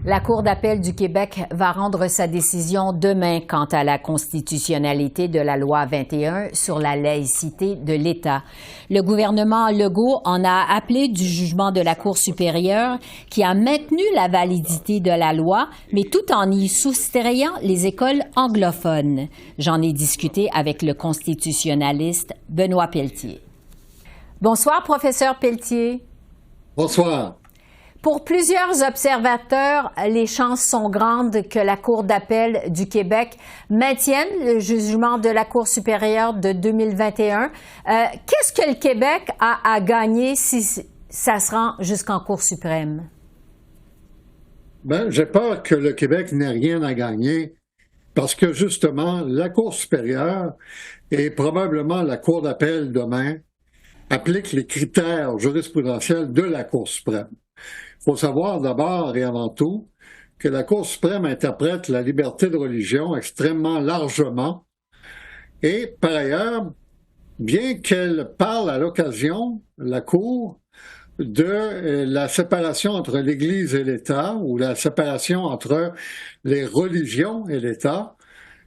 La Cour d'appel du Québec va rendre sa décision demain quant à la constitutionnalité de la loi 21 sur la laïcité de l'État. Le gouvernement Legault en a appelé du jugement de la Cour supérieure qui a maintenu la validité de la loi, mais tout en y soustrayant les écoles anglophones. J'en ai discuté avec le constitutionnaliste Benoît Pelletier. Bonsoir, professeur Pelletier. Bonsoir. Pour plusieurs observateurs, les chances sont grandes que la Cour d'appel du Québec maintienne le jugement de la Cour supérieure de 2021. Qu'est-ce que le Québec a à gagner si ça se rend jusqu'en Cour suprême? J'ai peur que le Québec n'ait rien à gagner parce que justement, la Cour supérieure et probablement la Cour d'appel demain appliquent les critères jurisprudentiels de la Cour suprême. Il faut savoir d'abord et avant tout que la Cour suprême interprète la liberté de religion extrêmement largement et par ailleurs, bien qu'elle parle à l'occasion, la Cour, de la séparation entre l'Église et l'État ou la séparation entre les religions et l'État,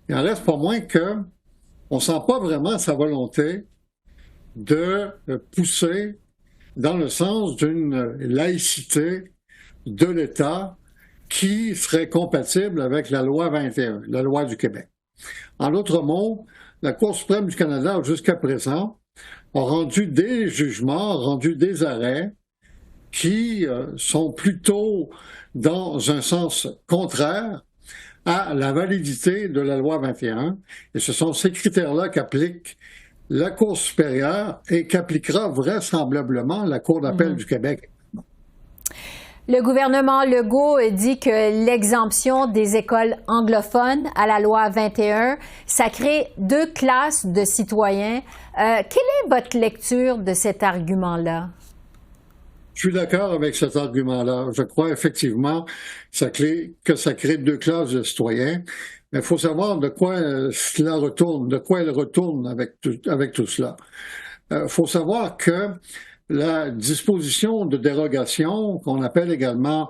il en reste pas moins qu'on ne sent pas vraiment sa volonté de pousser dans le sens d'une laïcité de l'État qui serait compatible avec la loi 21, la loi du Québec. En d'autres mots, la Cour suprême du Canada, jusqu'à présent, a rendu des jugements, rendu des arrêts qui sont plutôt dans un sens contraire à la validité de la loi 21. Et ce sont ces critères-là qu'applique la Cour supérieure et qu'appliquera vraisemblablement la Cour d'appel du Québec. Le gouvernement Legault dit que l'exemption des écoles anglophones à la loi 21, ça crée deux classes de citoyens. Quelle est votre lecture de cet argument-là? Je suis d'accord avec cet argument-là. Je crois effectivement que ça crée deux classes de citoyens. Mais il faut savoir de quoi cela retourne, de quoi elle retourne avec tout cela. Il faut savoir que la disposition de dérogation, qu'on appelle également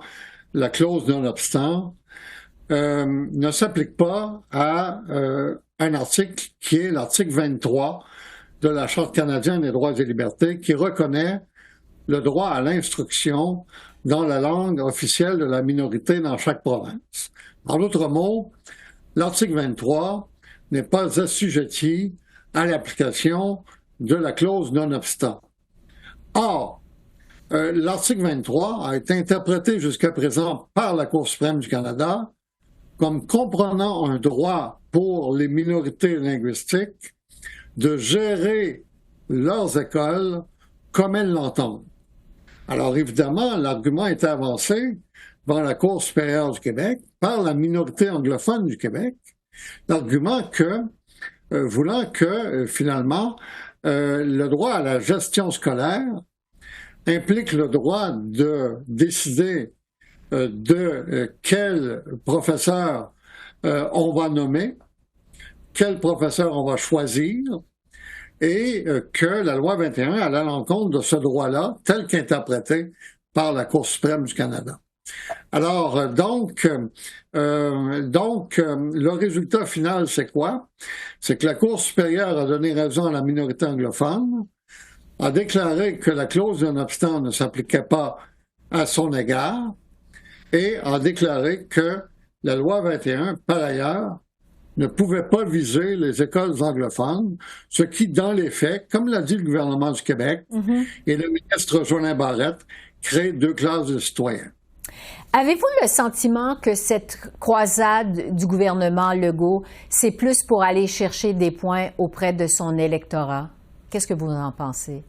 la clause non-obstant, ne s'applique pas à un article qui est l'article 23 de la Charte canadienne des droits et libertés, qui reconnaît le droit à l'instruction dans la langue officielle de la minorité dans chaque province. En d'autres mots, l'article 23 n'est pas assujetti à l'application de la clause non-obstant. Or, l'article 23 a été interprété jusqu'à présent par la Cour suprême du Canada comme comprenant un droit pour les minorités linguistiques de gérer leurs écoles comme elles l'entendent. Alors évidemment, l'argument est avancé devant la Cour supérieure du Québec par la minorité anglophone du Québec, l'argument que, voulant que finalement, le droit à la gestion scolaire implique le droit de décider de quel professeur on va nommer, quel professeur on va choisir, et que la loi 21 allait à l'encontre de ce droit-là, tel qu'interprété par la Cour suprême du Canada. Alors, donc, le résultat final, c'est quoi? C'est que la Cour supérieure a donné raison à la minorité anglophone, a déclaré que la clause non-obstant ne s'appliquait pas à son égard et a déclaré que la loi 21, par ailleurs, ne pouvait pas viser les écoles anglophones, ce qui, dans les faits, comme l'a dit le gouvernement du Québec et le ministre Jolin Barrette, crée deux classes de citoyens. Avez-vous le sentiment que cette croisade du gouvernement Legault, c'est plus pour aller chercher des points auprès de son électorat? Qu'est-ce que vous en pensez?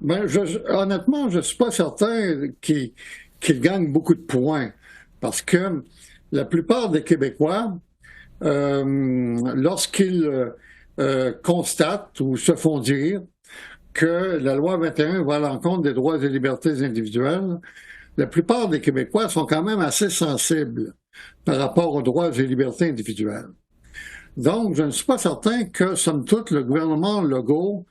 Honnêtement, je ne suis pas certain qu'il gagne beaucoup de points parce que la plupart des Québécois, lorsqu'ils constatent ou se font dire que la loi 21 va à l'encontre des droits et libertés individuelles, la plupart des Québécois sont quand même assez sensibles par rapport aux droits et libertés individuelles. Donc, je ne suis pas certain que, somme toute, le gouvernement Legault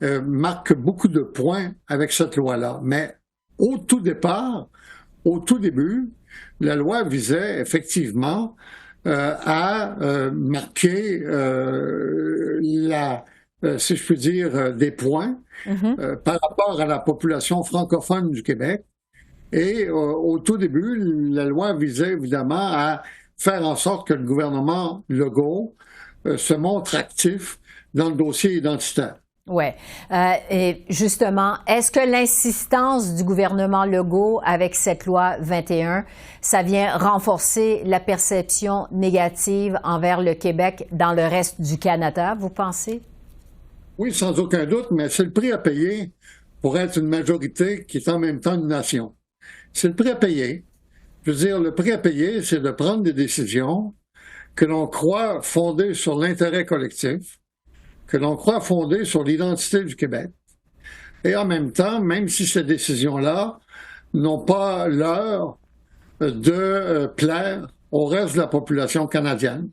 marque beaucoup de points avec cette loi-là. Mais au tout départ, au tout début, la loi visait effectivement à marquer si je puis dire, des points par rapport à la population francophone du Québec. Et au tout début, la loi visait évidemment à faire en sorte que le gouvernement Legault se montre actif dans le dossier identitaire. Oui. Et justement, est-ce que l'insistance du gouvernement Legault avec cette loi 21, ça vient renforcer la perception négative envers le Québec dans le reste du Canada, vous pensez? Oui, sans aucun doute, mais c'est le prix à payer pour être une majorité qui est en même temps une nation. C'est le prix à payer. Je veux dire, le prix à payer, c'est de prendre des décisions que l'on croit fondées sur l'intérêt collectif, que l'on croit fondées sur l'identité du Québec. Et en même temps, même si ces décisions-là n'ont pas l'heure de plaire au reste de la population canadienne.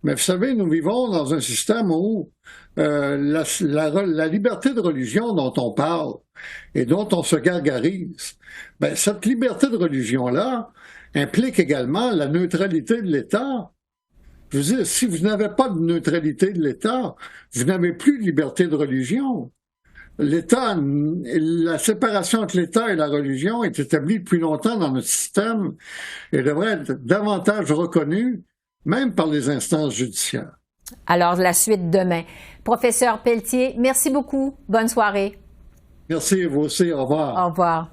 Mais vous savez, nous vivons dans un système où la liberté de religion dont on parle et dont on se gargarise, ben, cette liberté de religion-là implique également la neutralité de l'État. Je veux dire, si vous n'avez pas de neutralité de l'État, vous n'avez plus de liberté de religion. L'État, la séparation entre l'État et la religion est établie depuis longtemps dans notre système et devrait être davantage reconnue, même par les instances judiciaires. Alors, la suite demain. Professeur Pelletier, merci beaucoup. Bonne soirée. Merci, vous aussi. Au revoir. Au revoir.